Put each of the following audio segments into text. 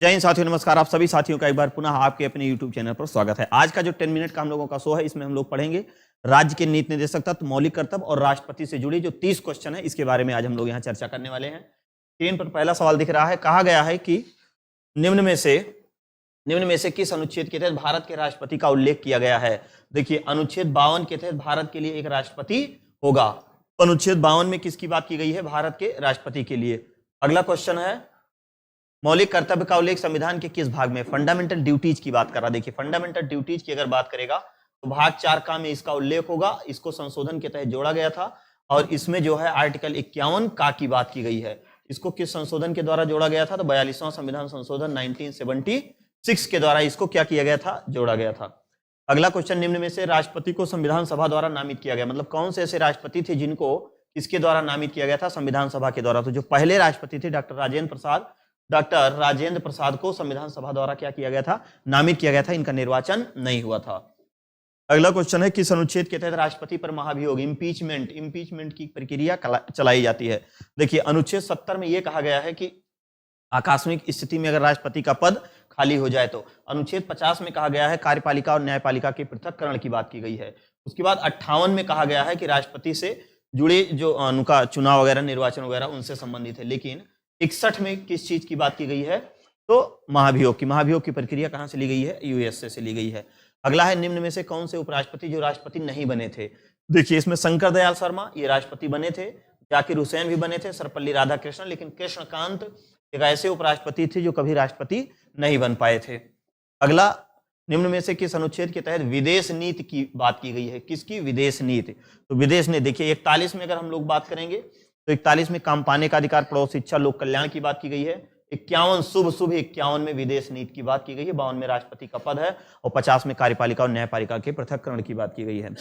जय हिंद साथियों, नमस्कार। आप सभी साथियों का एक बार पुनः आपके अपने YouTube चैनल पर स्वागत है। आज का जो 10 मिनट का हम लोगों का शो है, इसमें हम लोग पढ़ेंगे राज्य के नीति निर्देशक तत्व, मौलिक कर्तव्य और राष्ट्रपति से जुड़ी जो 30 क्वेश्चन है, इसके बारे में आज हम लोग यहाँ चर्चा करने वाले हैं। स्क्रीन पर पहला सवाल दिख रहा है। कहा गया है कि निम्न में से किस अनुच्छेद के तहत भारत के राष्ट्रपति का उल्लेख किया गया है। देखिए, अनुच्छेद 52 के तहत भारत के लिए एक राष्ट्रपति होगा। अनुच्छेद 52 में किसकी बात की गई है? भारत के राष्ट्रपति के लिए। अगला क्वेश्चन है, मौलिक कर्तव्य का उल्लेख संविधान के किस भाग में? फंडामेंटल ड्यूटीज की बात कर रहा। देखिए, फंडामेंटल ड्यूटीज की अगर बात करेगा तो भाग 4 का में इसका उल्लेख होगा। इसको संशोधन के तहत जोड़ा गया था और इसमें जो है आर्टिकल 51 का की बात की गई है। इसको किस संशोधन के द्वारा जोड़ा गया था? तो 42वां संविधान संशोधन 1976 के द्वारा इसको क्या किया गया था? जोड़ा गया था। अगला क्वेश्चन, निम्न में से राष्ट्रपति को संविधान सभा द्वारा नामित किया गया, मतलब कौन से ऐसे राष्ट्रपति थे जिनको किसके द्वारा नामित किया गया था? संविधान सभा के द्वारा। तो जो पहले राष्ट्रपति थे डॉक्टर राजेंद्र प्रसाद को संविधान सभा द्वारा क्या किया गया था? नामित किया गया था। इनका निर्वाचन नहीं हुआ था। अगला क्वेश्चन है, किस अनुच्छेद के तहत राष्ट्रपति पर महाभियोग इंपीचमेंट की प्रक्रिया चलाई जाती है? देखिए, अनुच्छेद 70 में यह कहा गया है कि आकस्मिक स्थिति में अगर राष्ट्रपति का पद खाली हो जाए तो। अनुच्छेद 50 में कहा गया है कार्यपालिका और न्यायपालिका के पृथक्करण की बात की गई है। उसके बाद 58 में कहा गया है कि राष्ट्रपति से जुड़े जो उनका चुनाव वगैरह, निर्वाचन वगैरह उनसे संबंधित है। लेकिन 61 में किस चीज की बात की गई है? तो महाभियोग की प्रक्रिया कहां से ली गई है? यूएसए से ली गई है। अगला है, निम्न में से कौन से उपराष्ट्रपति जो राष्ट्रपति नहीं बने थे? देखिए, इसमें शंकर दयाल शर्मा ये राष्ट्रपति बने थे, जाकिर हुसैन भी बने थे, सर्वपल्ली राधाकृष्णन, लेकिन कृष्णकांत एक ऐसे उपराष्ट्रपति थे जो कभी राष्ट्रपति नहीं बन पाए थे। अगला, निम्न में से किस अनुच्छेद के तहत विदेश नीति की बात की गई है? किसकी? विदेश नीति। तो विदेश नीति देखिए 41 में अगर हम लोग बात करेंगे तो 41 में काम पाने का अधिकार, पड़ोस, शिक्षा, लोक कल्याण की बात की गई है। 51 शुभ 51 में विदेश नीति की बात की गई है। 52 में राष्ट्रपति का पद है और 50 में कार्यपालिका और न्यायपालिका के पृथक्करण की बात की गई है।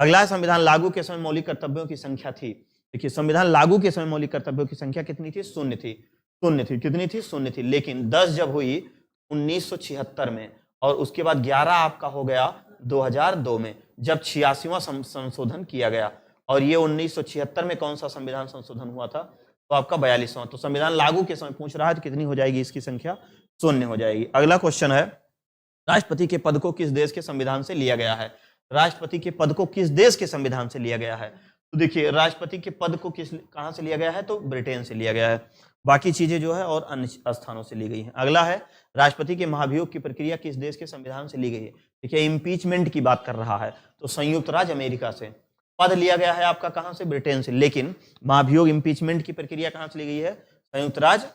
अगला, संविधान लागू के समय मौलिक कर्तव्यों की संख्या थी। देखिए, संविधान लागू के समय मौलिक कर्तव्यों की संख्या कितनी थी? शून्य थी। कितनी थी? शून्य थी। लेकिन 10 जब हुई 1976 में और उसके बाद 11 आपका हो गया 2002 में, जब 86वां संशोधन किया गया। और ये 1976 में कौन सा संविधान संशोधन हुआ था? तो आपका 42वां। तो संविधान लागू के समय पूछ रहा है तो कितनी हो जाएगी इसकी संख्या? शून्य हो जाएगी। अगला क्वेश्चन है, राष्ट्रपति के पद को किस देश के संविधान से लिया गया है? राष्ट्रपति के पद को किस देश के संविधान से लिया गया है? तो देखिए, राष्ट्रपति के पद को कहां से लिया गया है? तो ब्रिटेन से लिया गया है। बाकी चीजें जो है और अन्य स्थानों से ली गई हैं। अगला है, राष्ट्रपति के महाभियोग की प्रक्रिया किस देश के संविधान से ली गई है? देखिए, इम्पीचमेंट की बात कर रहा है तो संयुक्त राज्य अमेरिका से। पद लिया गया है आपका कहां से? ब्रिटेन से। लेकिन महाभियोग इम्पीचमेंट की प्रक्रिया कहां से ली गई है? संयुक्त राज्य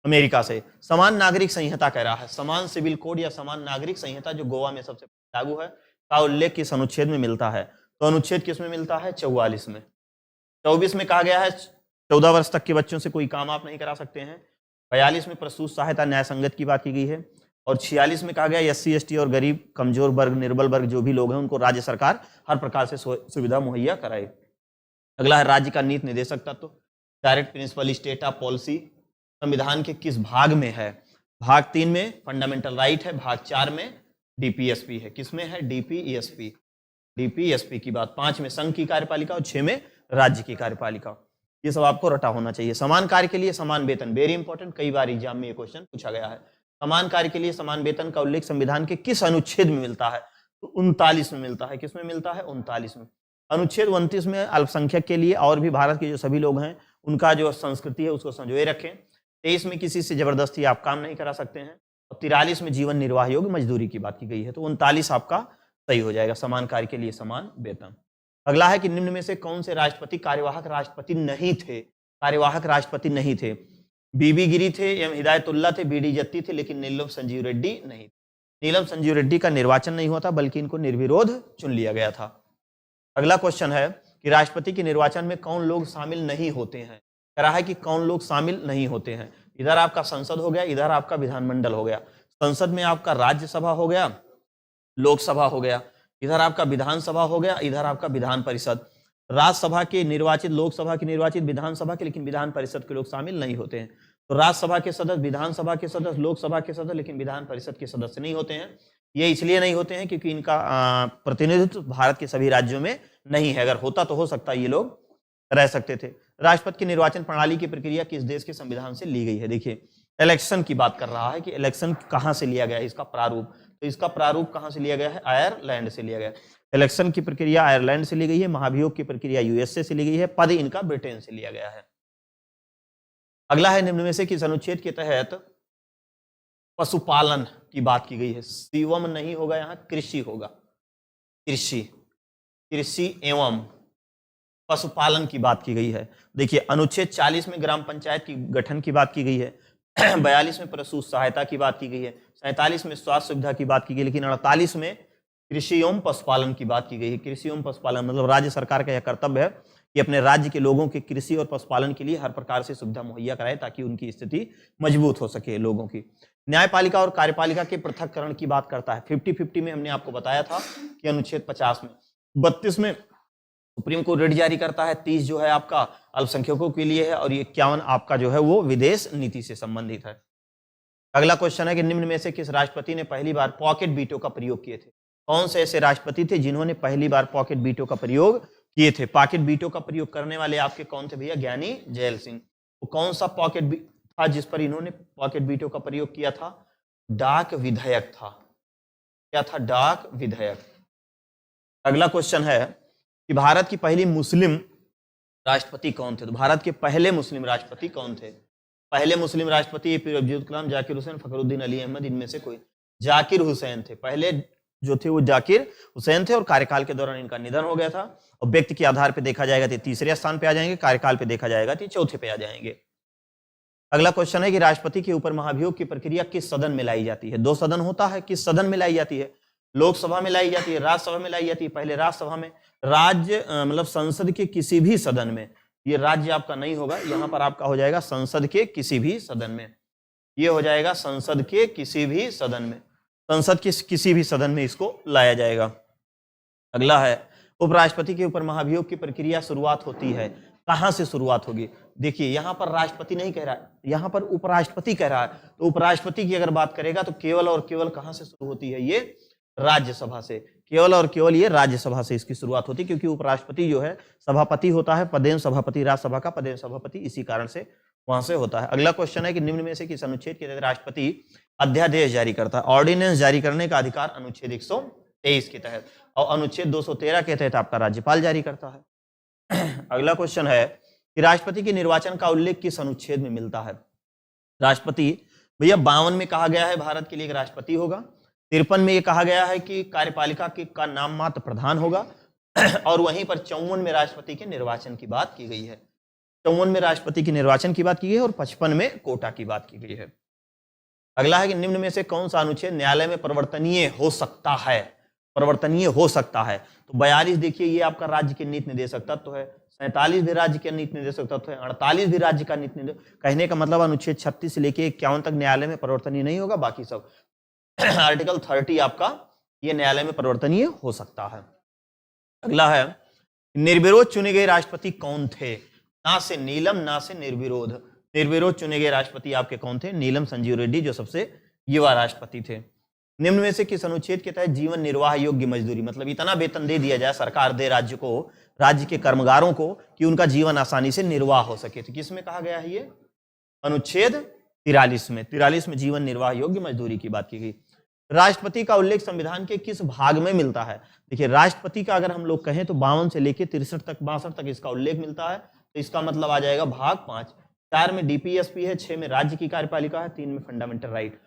अमेरिका से। समान नागरिक संहिता कह रहा है, समान सिविल कोड या समान नागरिक संहिता जो गोवा में सबसे लागू है, का उल्लेख किस अनुच्छेद में मिलता है? तो अनुच्छेद किस में मिलता है? 44 में। 24 में कहा गया है 14 वर्ष तक के बच्चों से कोई काम आप नहीं करा सकते हैं। 42 में प्रसूत सहायता न्याय संगत की बात की गई है। और 46 में कहा गया SC ST और गरीब, कमजोर वर्ग, निर्बल वर्ग जो भी लोग हैं उनको राज्य सरकार हर प्रकार से सुविधा मुहैया कराए। अगला है, राज्य का नीति निर्देशक तत्व, direct principle, state of policy, संविधान के किस भाग में है? भाग 3 में फंडामेंटल राइट है, भाग 4 में DPSP है। किसमें है? DPSP की बात। 5 में संघ की कार्यपालिका और 6 में राज्य की कार्यपालिका। ये सब आपको रटा होना चाहिए। समान कार्य के लिए समान वेतन, वेरी इंपॉर्टेंट, कई बार एग्जाम में ये क्वेश्चन पूछा गया है। समान कार्य के लिए समान वेतन का उल्लेख संविधान के किस अनुच्छेद में मिलता है? तो 39 में मिलता है। किसमें मिलता है? 39 में। अनुच्छेद 29 में अल्पसंख्यक के लिए और भी भारत के जो सभी लोग हैं उनका जो संस्कृति है उसको संजोए रखें। 23 में किसी से जबरदस्ती आप काम नहीं करा सकते हैं। और 43 में जीवन निर्वाह योग्य मजदूरी की बात की गई है। तो 39 आपका सही हो जाएगा, समान कार्य के लिए समान वेतन। अगला है कि निम्न में से कौन से राष्ट्रपति कार्यवाहक राष्ट्रपति नहीं थे? कार्यवाहक राष्ट्रपति नहीं थे। BB गिरी थे, M हिदायतुल्ला थे, BD जत्ती थे, लेकिन नीलम संजीव रेड्डी नहीं। नीलम संजीव रेड्डी का निर्वाचन नहीं हुआ था बल्कि इनको निर्विरोध चुन लिया गया था। अगला क्वेश्चन है कि राष्ट्रपति के निर्वाचन में कौन लोग शामिल नहीं होते हैं? कह रहा है कि कौन लोग शामिल नहीं होते हैं। इधर आपका संसद हो गया, इधर आपका विधानमंडल हो गया। संसद में आपका राज्यसभा हो गया, लोकसभा हो गया, इधर आपका विधानसभा हो गया, इधर आपका विधान परिषद। राज्यसभा के निर्वाचित, लोकसभा के निर्वाचित, विधानसभा के, लेकिन विधान परिषद के लोग शामिल नहीं होते हैं। तो राज्यसभा के सदस्य, विधानसभा के सदस्य, लोकसभा के सदस्य, लेकिन विधान परिषद के सदस्य नहीं होते हैं। ये इसलिए नहीं होते हैं क्योंकि इनका प्रतिनिधित्व भारत के सभी राज्यों में नहीं है। अगर होता तो हो सकता है ये लोग रह सकते थे। राष्ट्रपति की निर्वाचन प्रणाली की प्रक्रिया किस देश के संविधान से ली गई है? देखिए, इलेक्शन की बात कर रहा है कि इलेक्शन कहां से लिया गया है, इसका प्रारूप। तो इसका प्रारूप कहां से लिया गया है? आयरलैंड से लिया गया है। इलेक्शन की प्रक्रिया आयरलैंड से ली गई है, महाभियोग की प्रक्रिया यूएसए से ली गई है, पद इनका ब्रिटेन से लिया गया है। अगला है निम्न में से किस अनुच्छेद के तहत पशुपालन की बात की गई है? शिवम नहीं होगा, यहां कृषि होगा। कृषि, कृषि एवं पशुपालन की बात की गई है। देखिए अनुच्छेद 40 में ग्राम पंचायत की गठन की बात की गई है, 42 में पशु सहायता की बात की गई है, 47 में स्वास्थ्य सुविधा की बात की गई, लेकिन 48 में कृषि एवं पशुपालन की बात की गई है। कृषि एवं पशुपालन मतलब राज्य सरकार का यह कर्तव्य है कि अपने राज्य के लोगों के कृषि और पशुपालन के लिए हर प्रकार से सुविधा मुहैया कराए ताकि उनकी स्थिति मजबूत हो सके लोगों की। न्यायपालिका और कार्यपालिका के पृथककरण की बात करता है। 50-50 में हमने आपको बताया था कि अनुच्छेद 50 में, 32 में सुप्रीम कोर्ट रिट जारी करता है, 30 जो है आपका अल्पसंख्यकों के लिए है और ये 51 आपका जो है वो विदेश नीति से संबंधित है। अगला क्वेश्चन है कि निम्न में से किस राष्ट्रपति ने पहली बार पॉकेट वीटो का प्रयोग किए थे? कौन से ऐसे राष्ट्रपति थे जिन्होंने पहली बार पॉकेट वीटो का प्रयोग किए थे? पॉकेट वीटो का प्रयोग करने वाले आपके कौन थे भैया? ज्ञानी जैल सिंह। तो कौन सा पॉकेट था जिस पर इन्होंने पॉकेट वीटो का प्रयोग किया था? डाक विधेयक था। क्या था? डाक विधेयक। अगला क्वेश्चन है कि भारत की पहली मुस्लिम राष्ट्रपति कौन थे? तो भारत के पहले मुस्लिम राष्ट्रपति कौन थे? पहले मुस्लिम राष्ट्रपति एपीजे अब्दुल कलाम, जाकिर हुसैन, फखरुद्दीन अली अहमद, इनमें से कोई? जाकिर हुसैन थे। पहले जो थे वो जाकिर हुसैन थे और कार्यकाल के दौरान इनका निधन हो गया था। और व्यक्ति के आधार पर देखा जाएगा तो तीसरे स्थान पे आ जाएंगे, कार्यकाल पे देखा जाएगा तो चौथे पे आ जाएंगे। अगला क्वेश्चन है कि राष्ट्रपति के ऊपर महाभियोग की प्रक्रिया किस सदन में लाई जाती है? 2 सदन होता है, किस सदन में लाई जाती है? लोकसभा में लाई जाती है, राज्यसभा में लाई जाती है। पहले राज्यसभा में, राज्य मतलब संसद के किसी भी सदन में, ये राज्य आपका नहीं होगा, यहां पर आपका हो जाएगा संसद के किसी भी सदन में। ये हो जाएगा संसद के किसी भी सदन में, संसद के किसी भी सदन में इसको लाया जाएगा। अगला है उपराष्ट्रपति के ऊपर महाभियोग की प्रक्रिया शुरुआत होती है, कहां से शुरुआत होगी? देखिए यहां पर राष्ट्रपति नहीं कह रहा है, यहां पर उपराष्ट्रपति कह रहा है। तो उपराष्ट्रपति की अगर बात करेगा तो केवल और केवल कहां से शुरू होती है? ये राज्यसभा से। केवल और केवल ये राज्यसभा से इसकी शुरुआत होती है, क्योंकि उपराष्ट्रपति जो है सभापति होता है, पदेन सभापति, राज्यसभा का पदेन सभापति, इसी कारण से वहां से होता है। अगला क्वेश्चन है कि निम्न में से किस अनुच्छेद के तहत राष्ट्रपति अध्यादेश जारी करता है? ऑर्डिनेंस जारी करने का अधिकार अनुच्छेद 123 के तहत, और अनुच्छेद 213 के तहत आपका राज्यपाल जारी करता है। अगला क्वेश्चन है कि राष्ट्रपति के निर्वाचन का उल्लेख किस अनुच्छेद में मिलता है? राष्ट्रपति भैया 52 में कहा गया है भारत के लिए एक राष्ट्रपति होगा, 53 में ये कहा गया है कि कार्यपालिका का नाम मात्र प्रधान होगा, और वहीं पर 54 में राष्ट्रपति के निर्वाचन की बात की गई है। 54 में राष्ट्रपति के निर्वाचन की बात की गई है और 55 में कोटा की बात की गई है। अगला है कि निम्न में से कौन सा अनुच्छेद न्यायालय में परिवर्तनीय हो सकता है? परिवर्तनीय हो सकता है तो 42 देखिए ये आपका राज्य के नीति निर्देशक तत्व है, 47 भी राज्य के नीति निर्देशक तत्व है, 48 भी राज्य का नीति निर्देशक। कहने का मतलब अनुच्छेद 36 से लेके 51 तक न्यायालय में परिवर्तनीय नहीं होगा, बाकी सब आर्टिकल 30 आपका ये न्यायालय में परिवर्तनीय हो सकता है। अगला है निर्विरोध चुने गए राष्ट्रपति कौन थे? ना से नीलम ना से निर्विरोध। निर्विरोध चुने गए राष्ट्रपति आपके कौन थे? नीलम संजीव रेड्डी, जो सबसे युवा राष्ट्रपति थे। निम्न में से किस अनुच्छेद के तहत जीवन निर्वाह योग्य मजदूरी, मतलब इतना वेतन दे दिया जाए, सरकार दे राज्य को, राज्य के कर्मगारों को, कि उनका जीवन आसानी से निर्वाह हो सके? तो किस में कहा गया है? ये अनुच्छेद 43 में। 43 में जीवन निर्वाह योग्य मजदूरी की बात की गई। राष्ट्रपति का उल्लेख संविधान के किस भाग में मिलता है? देखिए राष्ट्रपति का अगर हम लोग कहें तो 52 से लेकर 63 तक, 62 तक इसका उल्लेख मिलता है, तो इसका मतलब आ जाएगा भाग 5। 4 में डीपीएसपी है, 6 में राज्य की कार्यपालिका है, 3 में फंडामेंटल राइट,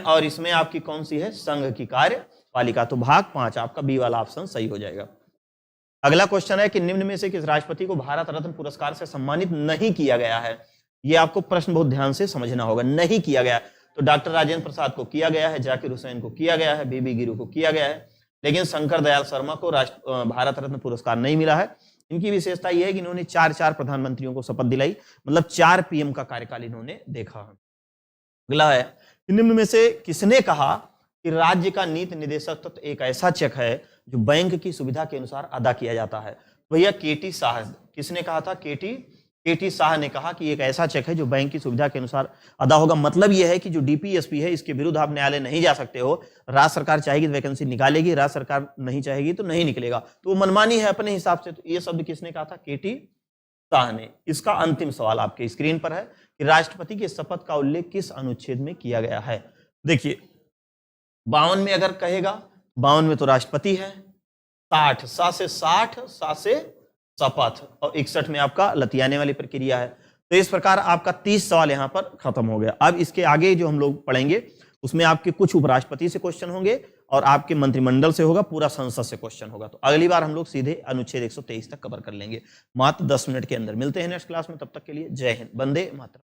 और इसमें आपकी कौन सी है? संघ की कार्यपालिका। तो भाग 5 आपका बी वाला ऑप्शन सही हो जाएगा। अगला क्वेश्चन है कि निम्न में से किस राष्ट्रपति को भारत रत्न पुरस्कार से सम्मानित नहीं किया गया है? ये आपको प्रश्न बहुत ध्यान से समझना होगा। नहीं किया गया तो डॉक्टर राजेंद्र प्रसाद को किया गया है, जाकिर हुसैन को किया गया है, बीबी गिरु को किया गया है, लेकिन शंकर दयाल शर्मा को भारत रत्न पुरस्कार नहीं मिला है। इनकी विशेषता यह है कि इन्होंने 4 प्रधानमंत्रियों को शपथ दिलाई, मतलब 4 पीएम का कार्यकाल इन्होंने देखा। अगला है निम्न में से किसने कहा कि राज्य का नीति निर्देशक तत्व एक ऐसा चेक है जो बैंक की सुविधा के अनुसार अदा किया जाता है? भैया केटी शाह। किसने कहा था? केटी शाह ने कहा कि एक ऐसा चेक है जो बैंक की सुविधा के अनुसार अदा होगा। मतलब यह है कि जो डीपीएसपी है इसके विरुद्ध आप न्यायालय नहीं जा सकते हो। राज्य सरकार चाहेगी तो वैकेंसी निकालेगी, राज्य सरकार नहीं चाहेगी तो नहीं निकलेगा, तो वो मनमानी है अपने हिसाब से। तो ये शब्द किसने कहा था? केटी शाह ने। इसका अंतिम सवाल आपके स्क्रीन पर है कि राष्ट्रपति के शपथ का उल्लेख किस अनुच्छेद में किया गया है। देखिए 52 में अगर कहेगा, 52 में तो राष्ट्रपति है, 60 से शपथ, और 61 में आपका लतियाने वाली प्रक्रिया है। तो इस प्रकार आपका 30 सवाल यहां पर खत्म हो गया। अब इसके आगे जो हम लोग पढ़ेंगे उसमें आपके कुछ उपराष्ट्रपति से क्वेश्चन होंगे और आपके मंत्रिमंडल से होगा, पूरा संसद से क्वेश्चन होगा। तो अगली बार हम लोग सीधे अनुच्छेद 123 तक कवर कर लेंगे मात्र 10 मिनट के अंदर। मिलते हैं नेक्स्ट क्लास में, तब तक के लिए जय हिंद, वंदे मातरम।